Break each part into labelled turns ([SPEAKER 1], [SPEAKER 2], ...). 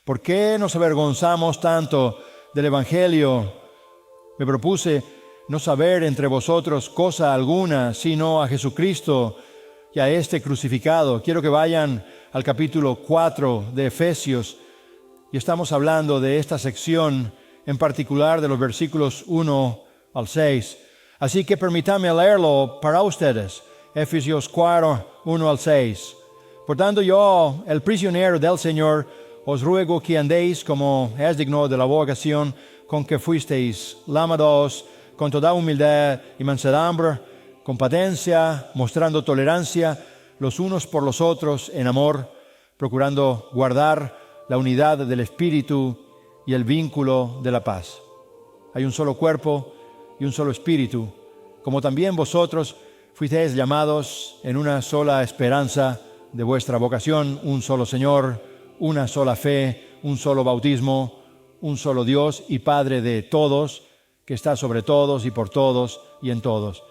[SPEAKER 1] ¿Por qué nos avergonzamos tanto del Evangelio? Me propuse no saber entre vosotros cosa alguna, sino a Jesucristo y a este crucificado. Quiero que vayan al capítulo 4 de Efesios, y estamos hablando de esta sección, en particular de los versículos 1 al 6. Así que permítanme leerlo para ustedes. Efesios 4, 1 al 6. Por tanto, yo, el prisionero del Señor, os ruego que andéis como es digno de la vocación con que fuisteis llamados, con toda humildad y mansedumbre, con paciencia, mostrando tolerancia los unos por los otros en amor, procurando guardar la unidad del Espíritu y el vínculo de la paz. Hay un solo cuerpo y un solo Espíritu, como también vosotros fuisteis llamados en una sola esperanza de vuestra vocación, un solo Señor, una sola fe, un solo bautismo, un solo Dios y Padre de todos, que está sobre todos y por todos y en todos.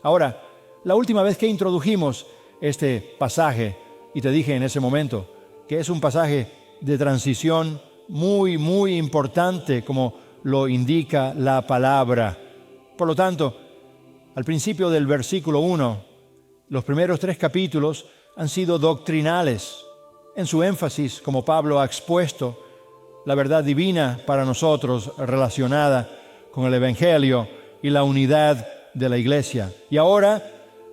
[SPEAKER 1] Ahora, la última vez que introdujimos este pasaje, y te dije en ese momento que es un pasaje de transición muy, muy importante, como lo indica la palabra. Por lo tanto, al principio del versículo 1, los primeros 3 capítulos han sido doctrinales, en su énfasis, como Pablo ha expuesto, la verdad divina para nosotros relacionada con el Evangelio y la unidad de la Iglesia. Y ahora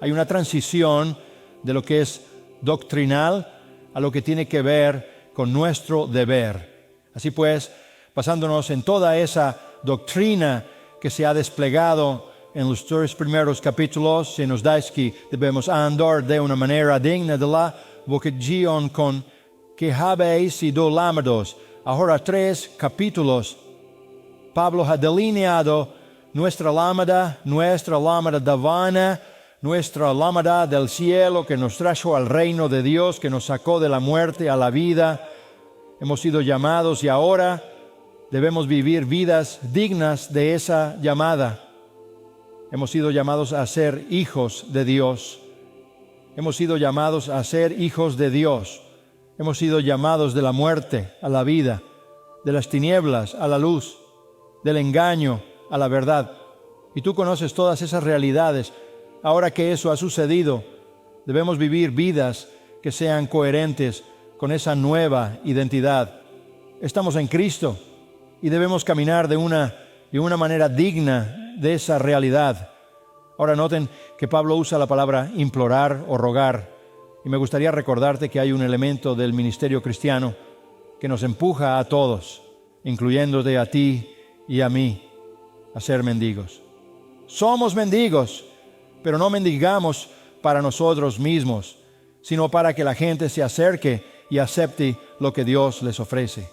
[SPEAKER 1] hay una transición de lo que es doctrinal a lo que tiene que ver con nuestro deber. Así pues, basándonos en toda esa doctrina que se ha desplegado en los 3 primeros capítulos, se nos da que debemos andar de una manera digna de la vocación con que habéis sido llamados. Ahora 3 capítulos, Pablo ha delineado nuestra lámada divina, nuestra lámada del cielo que nos trajo al reino de Dios, que nos sacó de la muerte a la vida. Hemos sido llamados y ahora debemos vivir vidas dignas de esa llamada. Hemos sido llamados a ser hijos de Dios. Hemos sido llamados a ser hijos de Dios. Hemos sido llamados de la muerte a la vida, de las tinieblas a la luz, del engaño a la verdad. Y tú conoces todas esas realidades. Ahora que eso ha sucedido, debemos vivir vidas que sean coherentes con esa nueva identidad. Estamos en Cristo y debemos caminar de una manera digna de esa realidad. Ahora noten que Pablo usa la palabra implorar o rogar. Y me gustaría recordarte que hay un elemento del ministerio cristiano que nos empuja a todos, incluyéndote a ti y a mí, a ser mendigos. Somos mendigos, pero no mendigamos para nosotros mismos, sino para que la gente se acerque y acepte lo que Dios les ofrece.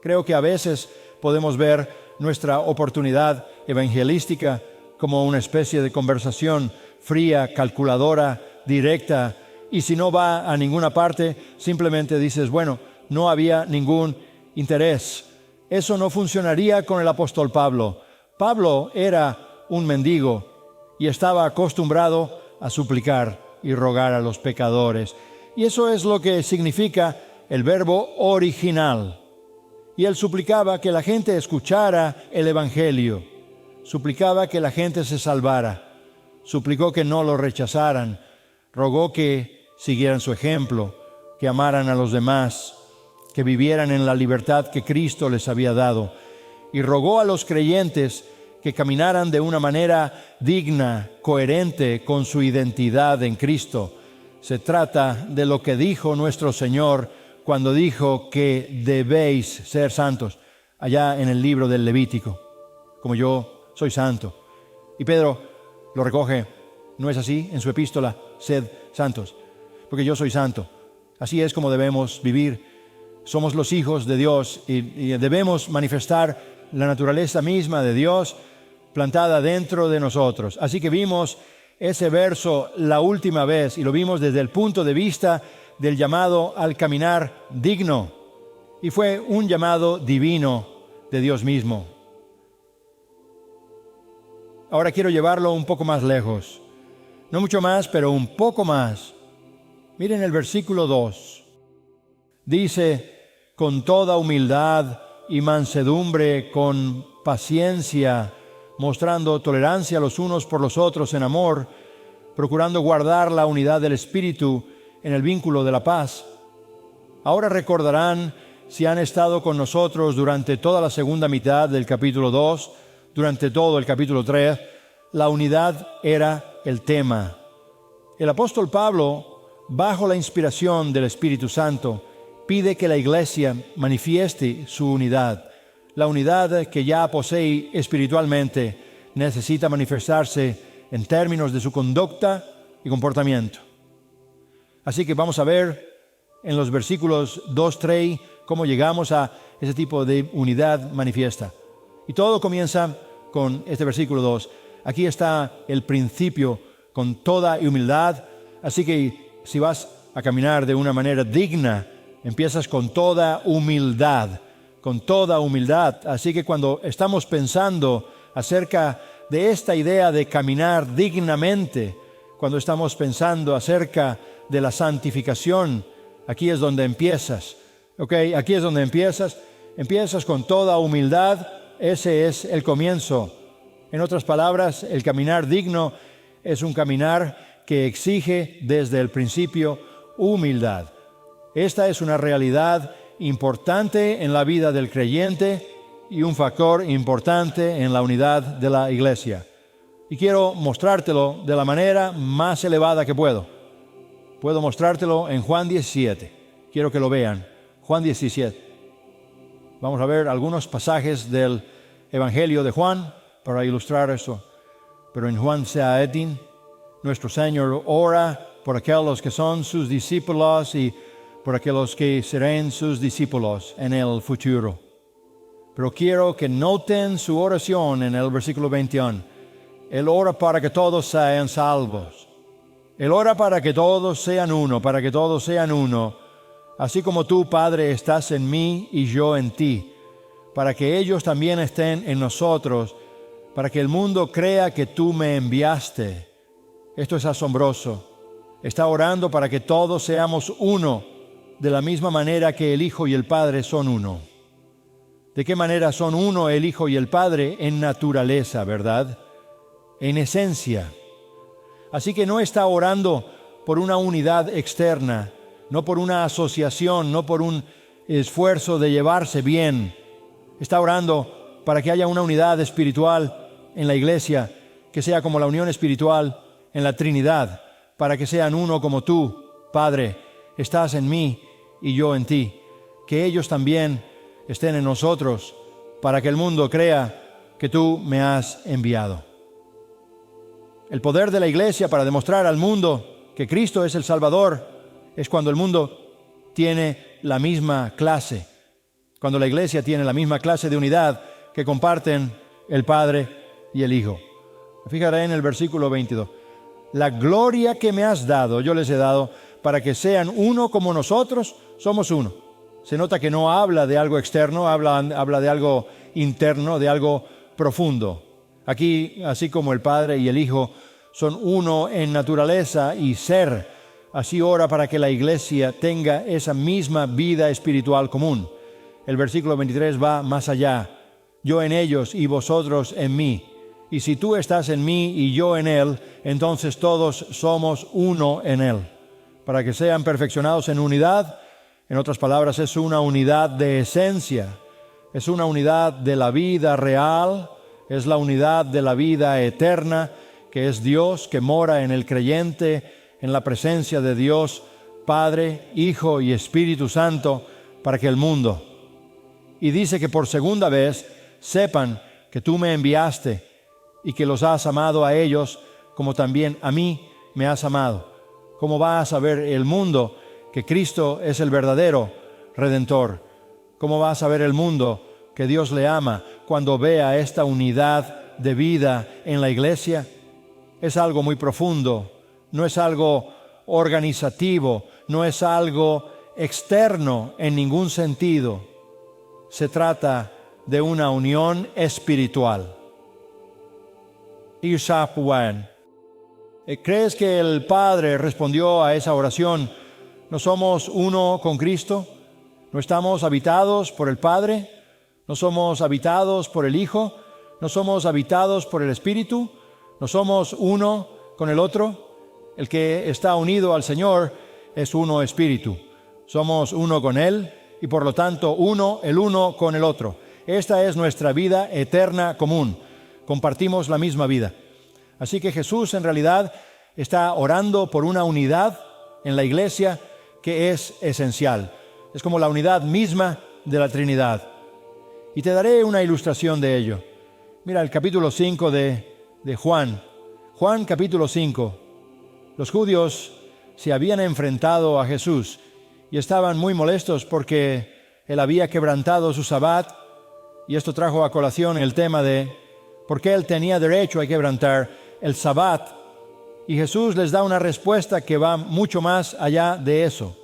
[SPEAKER 1] Creo que a veces podemos ver nuestra oportunidad evangelística como una especie de conversación fría, calculadora, directa, y si no va a ninguna parte, simplemente dices, bueno, no había ningún interés. Eso no funcionaría con el apóstol Pablo. Pablo era un mendigo y estaba acostumbrado a suplicar y rogar a los pecadores. Y eso es lo que significa el verbo original. Y él suplicaba que la gente escuchara el Evangelio. Suplicaba que la gente se salvara. Suplicó que no lo rechazaran. Rogó que siguieran su ejemplo, que amaran a los demás, que vivieran en la libertad que Cristo les había dado. Y rogó a los creyentes que caminaran de una manera digna, coherente con su identidad en Cristo. Se trata de lo que dijo nuestro Señor cuando dijo que debéis ser santos, allá en el libro del Levítico, como yo soy santo. Y Pedro lo recoge, ¿no es así? En su epístola, sed santos, porque yo soy santo. Así es como debemos vivir. Somos los hijos de Dios y debemos manifestar la naturaleza misma de Dios plantada dentro de nosotros. Así que vimos ese verso la última vez y lo vimos desde el punto de vista del llamado al caminar digno. Y fue un llamado divino de Dios mismo. Ahora quiero llevarlo un poco más lejos. No mucho más, pero un poco más. Miren el versículo 2. Dice, con toda humildad y mansedumbre, con paciencia, mostrando tolerancia los unos por los otros en amor, procurando guardar la unidad del Espíritu en el vínculo de la paz. Ahora recordarán, si han estado con nosotros durante toda la segunda mitad del capítulo 2, durante todo el capítulo 3, la unidad era el tema. El apóstol Pablo, bajo la inspiración del Espíritu Santo, pide que la iglesia manifieste su unidad. La unidad que ya posee espiritualmente necesita manifestarse en términos de su conducta y comportamiento. Así que vamos a ver en los versículos 2-3 cómo llegamos a ese tipo de unidad manifiesta. Y todo comienza con este versículo 2. Aquí está el principio con toda humildad. Así que si vas a caminar de una manera digna, empiezas con toda humildad, con toda humildad. Así que cuando estamos pensando acerca de esta idea de caminar dignamente, cuando estamos pensando acerca de la santificación, aquí es donde empiezas. Aquí es donde empiezas con toda humildad. Ese es el comienzo. En otras palabras, el caminar digno es un caminar que exige desde el principio humildad. Esta es una realidad importante en la vida del creyente y un factor importante en la unidad de la iglesia. Y quiero mostrártelo de la manera más elevada que puedo. Puedo mostrártelo en Juan 17. Quiero que lo vean. Juan 17. Vamos a ver algunos pasajes del Evangelio de Juan para ilustrar eso. Pero en Juan 17, nuestro Señor ora por aquellos que son sus discípulos y por aquellos que serán sus discípulos en el futuro. Pero quiero que noten su oración en el versículo 21. Él ora para que todos sean salvos. Él ora para que todos sean uno, para que todos sean uno. Así como tú, Padre, estás en mí y yo en ti, para que ellos también estén en nosotros, para que el mundo crea que tú me enviaste. Esto es asombroso. Está orando para que todos seamos uno, de la misma manera que el Hijo y el Padre son uno. ¿De qué manera son uno el Hijo y el Padre? En naturaleza, ¿verdad? En esencia. Así que no está orando por una unidad externa, no por una asociación, no por un esfuerzo de llevarse bien. Está orando para que haya una unidad espiritual en la iglesia, que sea como la unión espiritual en la Trinidad, para que sean uno como tú, Padre, estás en mí y yo en ti. Que ellos también estén en nosotros, para que el mundo crea que tú me has enviado. El poder de la iglesia para demostrar al mundo que Cristo es el Salvador es cuando el mundo tiene la misma clase, cuando la iglesia tiene la misma clase de unidad que comparten el Padre y el Hijo. Fíjate en el versículo 22. La gloria que me has dado, yo les he dado, para que sean uno como nosotros somos uno. Se nota que no habla de algo externo, habla de algo interno, de algo profundo. Aquí, así como el Padre y el Hijo son uno en naturaleza y ser, así ora para que la iglesia tenga esa misma vida espiritual común. El versículo 23 va más allá. Yo en ellos y vosotros en mí. Y si tú estás en mí y yo en él, entonces todos somos uno en él. Para que sean perfeccionados en unidad, en otras palabras, es una unidad de esencia. Es una unidad de la vida real, es la unidad de la vida eterna, que es Dios que mora en el creyente, en la presencia de Dios, Padre, Hijo y Espíritu Santo, para que el mundo. Y dice que por segunda vez sepan que tú me enviaste y que los has amado a ellos como también a mí me has amado. ¿Cómo va a saber el mundo que Cristo es el verdadero Redentor? ¿Cómo va a saber el mundo que Dios le ama cuando vea esta unidad de vida en la iglesia? Es algo muy profundo, no es algo organizativo, no es algo externo en ningún sentido. Se trata de una unión espiritual. ¿Crees que el Padre respondió a esa oración? ¿No somos uno con Cristo? ¿No estamos habitados por el Padre? ¿No somos habitados por el Hijo? ¿No somos habitados por el Espíritu? ¿No somos uno con el otro? El que está unido al Señor es uno espíritu. Somos uno con Él y por lo tanto el uno con el otro. Esta es nuestra vida eterna común. Compartimos la misma vida. Así que Jesús en realidad está orando por una unidad en la iglesia que es esencial. Es como la unidad misma de la Trinidad. Y te daré una ilustración de ello. Mira el capítulo 5 de Juan. Juan capítulo 5. Los judíos se habían enfrentado a Jesús y estaban muy molestos porque Él había quebrantado su sabbat, y esto trajo a colación el tema de por qué Él tenía derecho a quebrantar el sabbat. Y Jesús les da una respuesta que va mucho más allá de eso.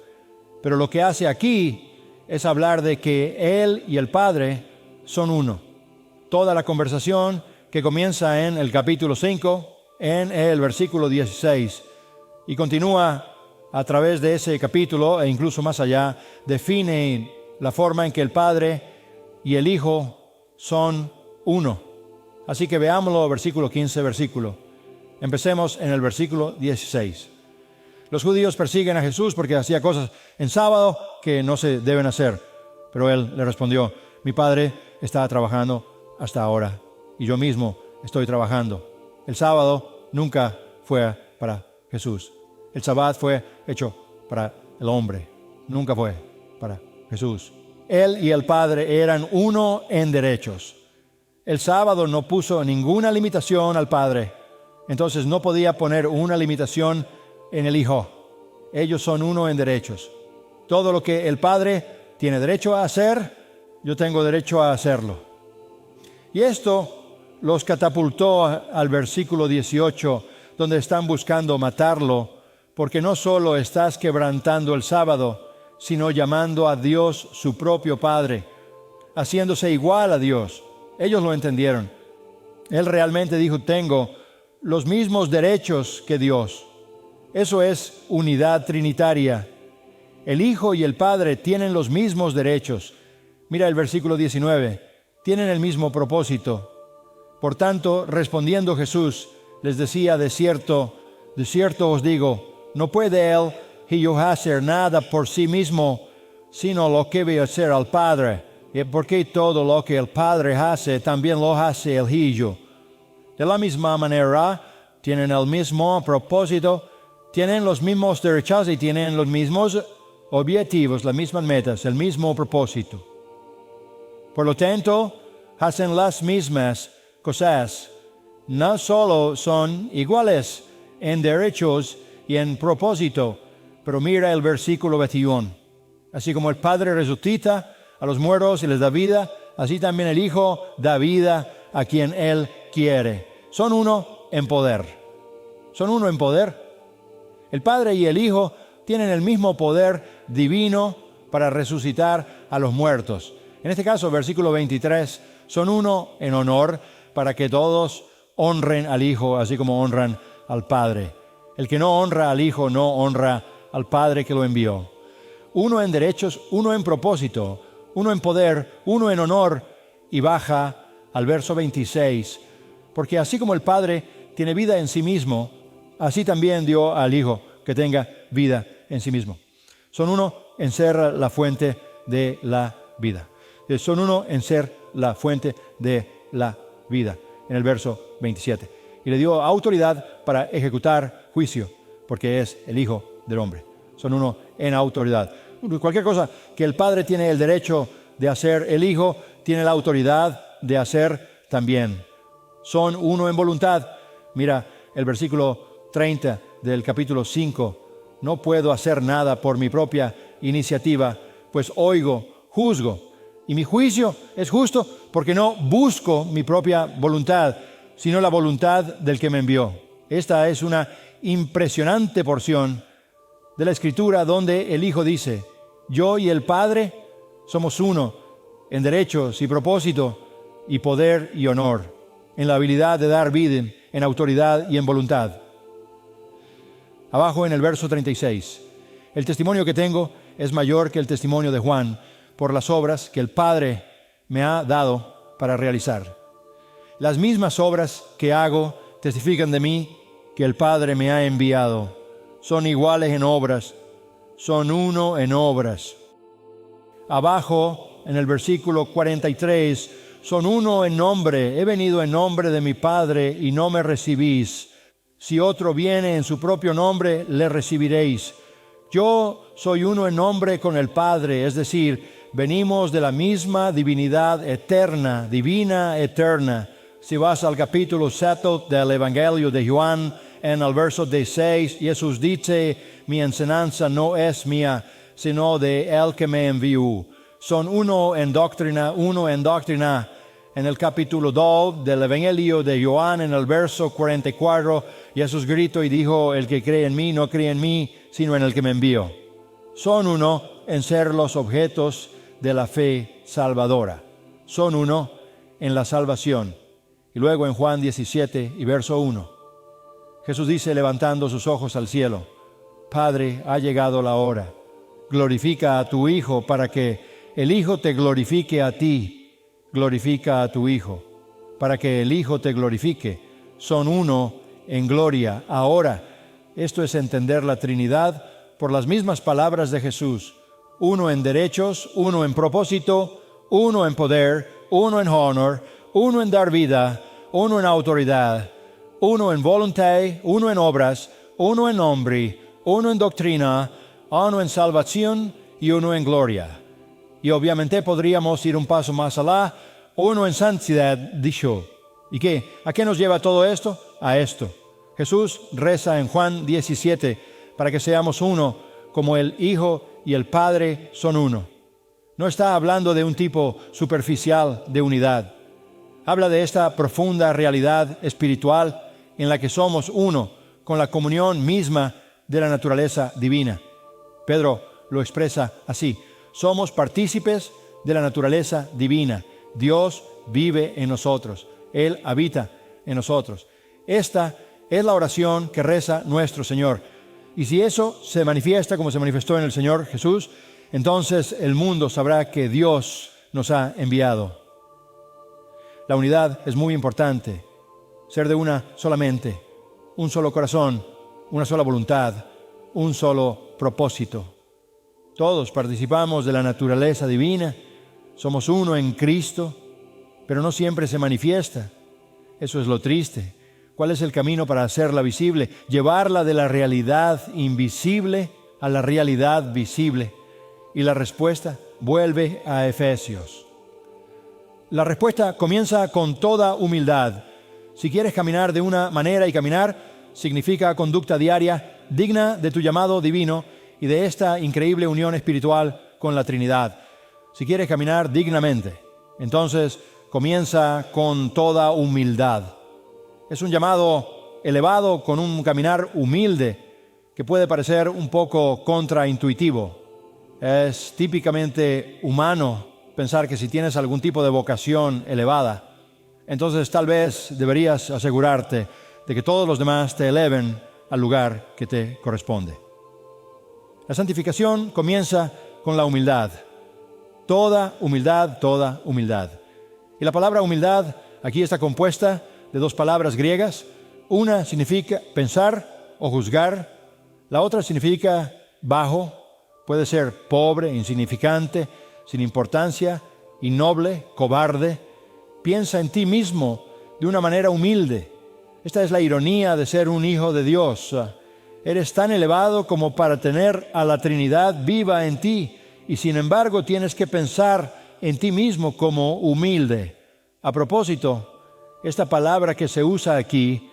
[SPEAKER 1] Pero lo que hace aquí es hablar de que Él y el Padre son uno. Toda la conversación que comienza en el capítulo 5, en el versículo 16, y continúa a través de ese capítulo e incluso más allá, define la forma en que el Padre y el Hijo son uno. Así que veámoslo, versículo 15, Empecemos en el versículo 16. Los judíos persiguen a Jesús porque hacía cosas en sábado que no se deben hacer. Pero Él le respondió: mi Padre está trabajando hasta ahora y yo mismo estoy trabajando. El sábado nunca fue para Jesús. El sabbat fue hecho para el hombre, nunca fue para Jesús. Él y el Padre eran uno en derechos. El sábado no puso ninguna limitación al Padre, entonces no podía poner una limitación en el Hijo. Ellos son uno en derechos. Todo lo que el Padre tiene derecho a hacer, yo tengo derecho a hacerlo. Y esto los catapultó al versículo 18, donde están buscando matarlo, porque no solo estás quebrantando el sábado, sino llamando a Dios su propio Padre, haciéndose igual a Dios. Ellos lo entendieron. Él realmente dijo: tengo los mismos derechos que Dios. Eso es unidad trinitaria. El Hijo y el Padre tienen los mismos derechos. Mira el versículo 19. Tienen el mismo propósito. Por tanto, respondiendo Jesús, les decía: de cierto os digo, no puede el Hijo hacer nada por sí mismo, sino lo que ve hacer al Padre. Porque todo lo que el Padre hace, también lo hace el Hijo. De la misma manera, tienen el mismo propósito, tienen los mismos derechos y tienen los mismos objetivos, las mismas metas, el mismo propósito. Por lo tanto, hacen las mismas cosas. No solo son iguales en derechos y en propósito, pero mira el versículo 21. Así como el Padre resucita a los muertos y les da vida, así también el Hijo da vida a quien Él quiere. Son uno en poder. Son uno en poder. El Padre y el Hijo tienen el mismo poder divino para resucitar a los muertos. En este caso, versículo 23, son uno en honor para que todos honren al Hijo, así como honran al Padre. El que no honra al Hijo no honra al Padre que lo envió. Uno en derechos, uno en propósito, uno en poder, uno en honor. Y baja al verso 26, porque así como el Padre tiene vida en sí mismo, así también dio al Hijo que tenga vida en sí mismo. Son uno en ser la fuente de la vida. Son uno en ser la fuente de la vida. En el verso 27. Y le dio autoridad para ejecutar juicio, porque es el Hijo del Hombre. Son uno en autoridad. Cualquier cosa que el Padre tiene el derecho de hacer, el Hijo tiene la autoridad de hacer también. Son uno en voluntad. Mira el versículo 30 del capítulo 5. No puedo hacer nada por mi propia iniciativa, pues oigo, juzgo. Y mi juicio es justo porque no busco mi propia voluntad, sino la voluntad del que me envió. Esta es una impresionante porción de la Escritura donde el Hijo dice: yo y el Padre somos uno en derechos y propósito y poder y honor, en la habilidad de dar vida, en autoridad y en voluntad. Abajo en el verso 36, el testimonio que tengo es mayor que el testimonio de Juan, por las obras que el Padre me ha dado para realizar. Las mismas obras que hago testifican de mí que el Padre me ha enviado. Son iguales en obras, son uno en obras. Abajo, en el versículo 43, son uno en nombre. He venido en nombre de mi Padre y no me recibís. Si otro viene en su propio nombre, le recibiréis. Yo soy uno en nombre con el Padre, es decir, venimos de la misma divinidad eterna, divina eterna. Si vas al capítulo 7 del Evangelio de Juan, en el verso 16, Jesús dice, mi enseñanza no es mía, sino de Él que me envió. Son uno en doctrina, uno en doctrina. En el capítulo 2 del Evangelio de Juan, en el verso 44, Jesús gritó y dijo, el que cree en mí no cree en mí, sino en el que me envió. Son uno en ser los objetos de la fe salvadora. Son uno en la salvación. Y luego en Juan 17 y verso 1, Jesús dice levantando sus ojos al cielo, Padre, ha llegado la hora. Glorifica a tu Hijo para que el Hijo te glorifique a ti. Glorifica a tu Hijo para que el Hijo te glorifique. Son uno en gloria. Ahora, esto es entender la Trinidad por las mismas palabras de Jesús. Uno en derechos, uno en propósito, uno en poder, uno en honor, uno en dar vida, uno en autoridad, uno en voluntad, uno en obras, uno en nombre, uno en doctrina, uno en salvación y uno en gloria. Y obviamente podríamos ir un paso más allá, uno en santidad, dicho. ¿Y qué? ¿A qué nos lleva todo esto? A esto. Jesús reza en Juan 17 para que seamos uno, como el Hijo y el Padre son uno. No está hablando de un tipo superficial de unidad. Habla de esta profunda realidad espiritual en la que somos uno, con la comunión misma de la naturaleza divina. Pedro lo expresa así: somos partícipes de la naturaleza divina. Dios vive en nosotros. Él habita en nosotros. Esta es la oración que reza nuestro Señor. Y si eso se manifiesta como se manifestó en el Señor Jesús, entonces el mundo sabrá que Dios nos ha enviado. La unidad es muy importante. Ser de una sola mente, un solo corazón, una sola voluntad, un solo propósito. Todos participamos de la naturaleza divina, somos uno en Cristo, pero no siempre se manifiesta. Eso es lo triste. ¿Cuál es el camino para hacerla visible? Llevarla de la realidad invisible a la realidad visible. Y la respuesta vuelve a Efesios. La respuesta comienza con toda humildad. Si quieres caminar de una manera, y caminar significa conducta diaria digna de tu llamado divino y de esta increíble unión espiritual con la Trinidad. Si quieres caminar dignamente, entonces comienza con toda humildad. Es un llamado elevado con un caminar humilde que puede parecer un poco contraintuitivo. Es típicamente humano pensar que si tienes algún tipo de vocación elevada, entonces tal vez deberías asegurarte de que todos los demás te eleven al lugar que te corresponde. La santificación comienza con la humildad. Toda humildad, toda humildad. Y la palabra humildad aquí está compuesta de dos palabras griegas. Una significa pensar o juzgar. La otra significa bajo. Puede ser pobre, insignificante, sin importancia, innoble, cobarde. Piensa en ti mismo de una manera humilde. Esta es la ironía de ser un hijo de Dios. Eres tan elevado como para tener a la Trinidad viva en ti, y sin embargo tienes que pensar en ti mismo como humilde. A propósito, esta palabra que se usa aquí,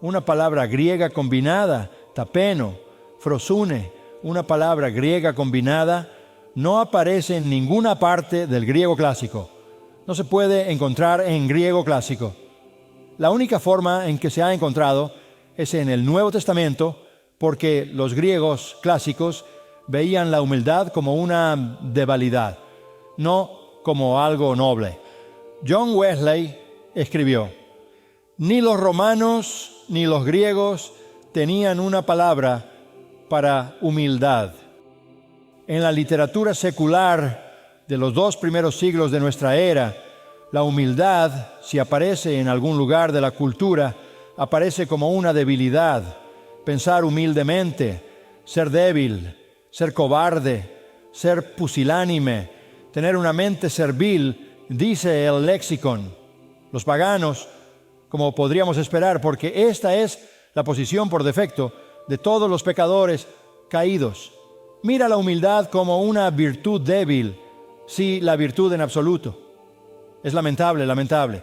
[SPEAKER 1] una palabra griega combinada, tapeno, frosune, una palabra griega combinada, no aparece en ninguna parte del griego clásico. No se puede encontrar en griego clásico. La única forma en que se ha encontrado es en el Nuevo Testamento, porque los griegos clásicos veían la humildad como una debilidad, no como algo noble. John Wesley escribió: ni los romanos ni los griegos tenían una palabra para humildad. En la literatura secular de los 2 primeros siglos de nuestra era, la humildad, si aparece en algún lugar de la cultura, aparece como una debilidad. Pensar humildemente, ser débil, ser cobarde, ser pusilánime, tener una mente servil, dice el léxico. Los paganos, como podríamos esperar, porque esta es la posición por defecto de todos los pecadores caídos. Mira la humildad como una virtud débil, sí, la virtud en absoluto. Es lamentable, lamentable.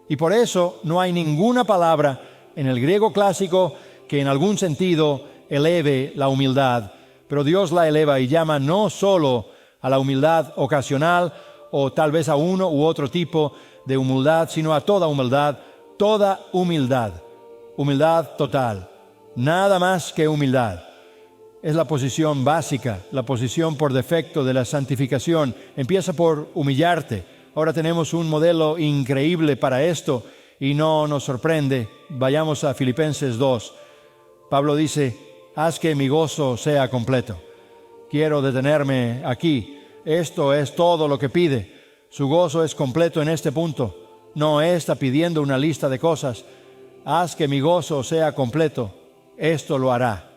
[SPEAKER 1] Y por eso no hay ninguna palabra en el griego clásico que en algún sentido eleve la humildad, pero Dios la eleva y llama no solo a la humildad ocasional o tal vez a uno u otro tipo de humildad, sino a toda humildad total, nada más que humildad. Es la posición básica, la posición por defecto de la santificación. Empieza por humillarte. Ahora tenemos un modelo increíble para esto y no nos sorprende. Vayamos a Filipenses 2. Pablo dice, haz que mi gozo sea completo. Quiero detenerme aquí. Esto es todo lo que pide. Su gozo es completo en este punto. No está pidiendo una lista de cosas. Haz que mi gozo sea completo. Esto lo hará.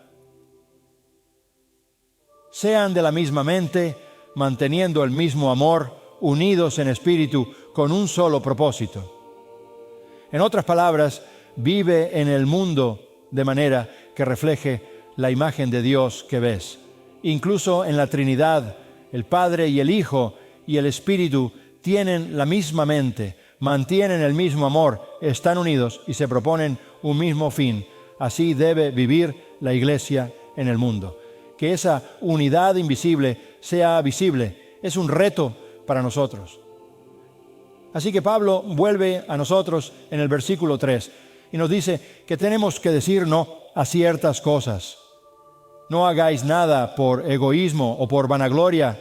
[SPEAKER 1] Sean de la misma mente, manteniendo el mismo amor, unidos en espíritu, con un solo propósito. En otras palabras, vive en el mundo de manera que refleje la imagen de Dios que ves. Incluso en la Trinidad, el Padre y el Hijo y el Espíritu tienen la misma mente, mantienen el mismo amor, están unidos y se proponen un mismo fin. Así debe vivir la Iglesia en el mundo. Que esa unidad invisible sea visible es un reto para nosotros. Así que Pablo vuelve a nosotros en el versículo 3 y nos dice que tenemos que decir no a ciertas cosas. No hagáis nada por egoísmo o por vanagloria,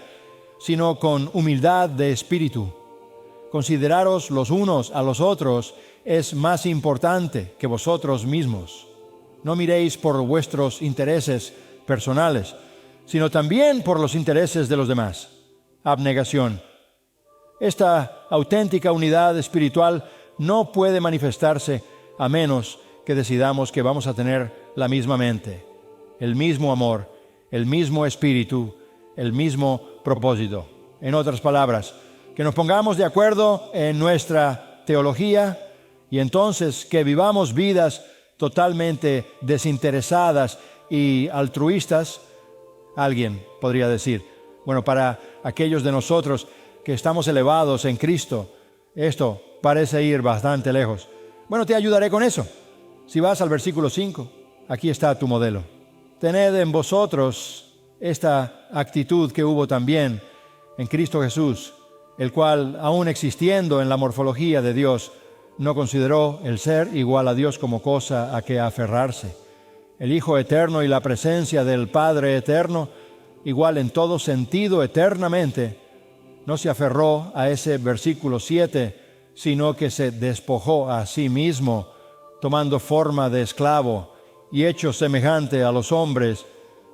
[SPEAKER 1] sino con humildad de espíritu. Consideraros los unos a los otros es más importante que vosotros mismos. No miréis por vuestros intereses personales, sino también por los intereses de los demás. Abnegación. Esta auténtica unidad espiritual no puede manifestarse a menos que decidamos que vamos a tener la misma mente, el mismo amor, el mismo espíritu, el mismo propósito. En otras palabras, que nos pongamos de acuerdo en nuestra teología y entonces que vivamos vidas totalmente desinteresadas y altruistas. Alguien podría decir, bueno, para aquellos de nosotros que estamos elevados en Cristo, esto parece ir bastante lejos. Bueno, te ayudaré con eso. Si vas al versículo 5, aquí está tu modelo. Tened en vosotros esta actitud que hubo también en Cristo Jesús, el cual, aun existiendo en la morfología de Dios, no consideró el ser igual a Dios como cosa a que aferrarse. El Hijo eterno y la presencia del Padre eterno, igual en todo sentido eternamente, no se aferró a ese versículo 7, sino que se despojó a sí mismo, tomando forma de esclavo y hecho semejante a los hombres,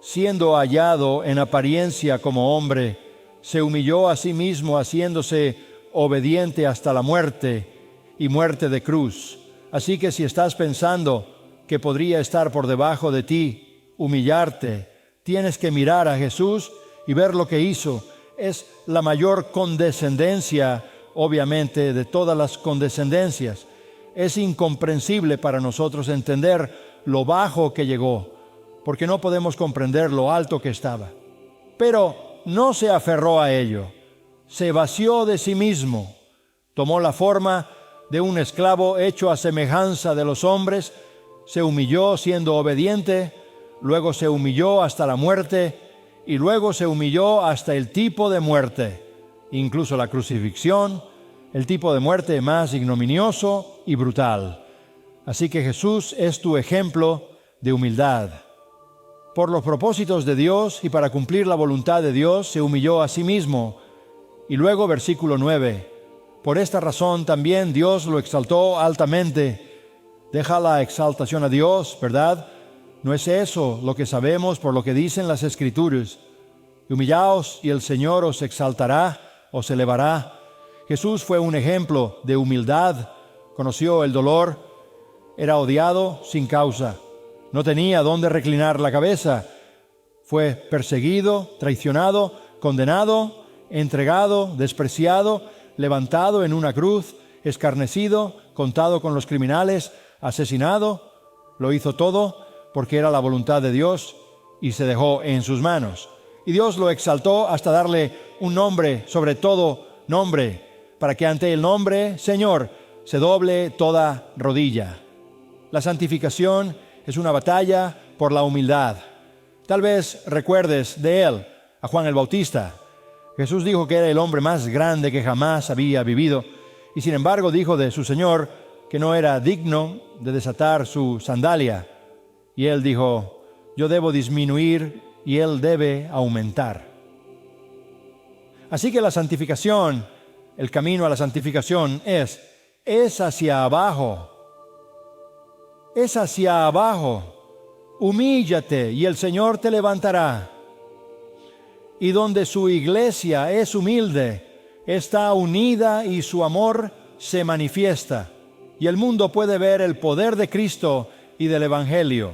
[SPEAKER 1] siendo hallado en apariencia como hombre, se humilló a sí mismo, haciéndose obediente hasta la muerte y muerte de cruz. Así que si estás pensando que podría estar por debajo de ti, humillarte, tienes que mirar a Jesús y ver lo que hizo. Es la mayor condescendencia, obviamente, de todas las condescendencias. Es incomprensible para nosotros entender lo bajo que llegó, porque no podemos comprender lo alto que estaba. Pero no se aferró a ello, se vació de sí mismo, tomó la forma de un esclavo hecho a semejanza de los hombres, se humilló siendo obediente, luego se humilló hasta la muerte y luego se humilló hasta el tipo de muerte, incluso la crucifixión, el tipo de muerte más ignominioso y brutal. Así que Jesús es tu ejemplo de humildad. Por los propósitos de Dios y para cumplir la voluntad de Dios, se humilló a sí mismo. Y luego, versículo 9, por esta razón también Dios lo exaltó altamente. Deja la exaltación a Dios, ¿verdad? ¿No es eso lo que sabemos por lo que dicen las Escrituras? Humillaos y el Señor os exaltará. o se elevará. Jesús fue un ejemplo de humildad, conoció el dolor, era odiado sin causa, no tenía dónde reclinar la cabeza, fue perseguido, traicionado, condenado, entregado, despreciado, levantado en una cruz, escarnecido, contado con los criminales, asesinado. Lo hizo todo porque era la voluntad de Dios y se dejó en sus manos. Y Dios lo exaltó hasta darle un nombre sobre todo nombre, para que ante el nombre Señor se doble toda rodilla. La santificación es una batalla por la humildad. Tal vez recuerdes de él a Juan el Bautista. Jesús dijo que era el hombre más grande que jamás había vivido, y sin embargo dijo de su Señor que no era digno de desatar su sandalia. Y él dijo: yo debo disminuir y él debe aumentar. Así que la santificación, el camino a la santificación es hacia abajo. Es hacia abajo. Humíllate y el Señor te levantará. Y donde su iglesia es humilde, está unida y su amor se manifiesta. Y el mundo puede ver el poder de Cristo y del Evangelio.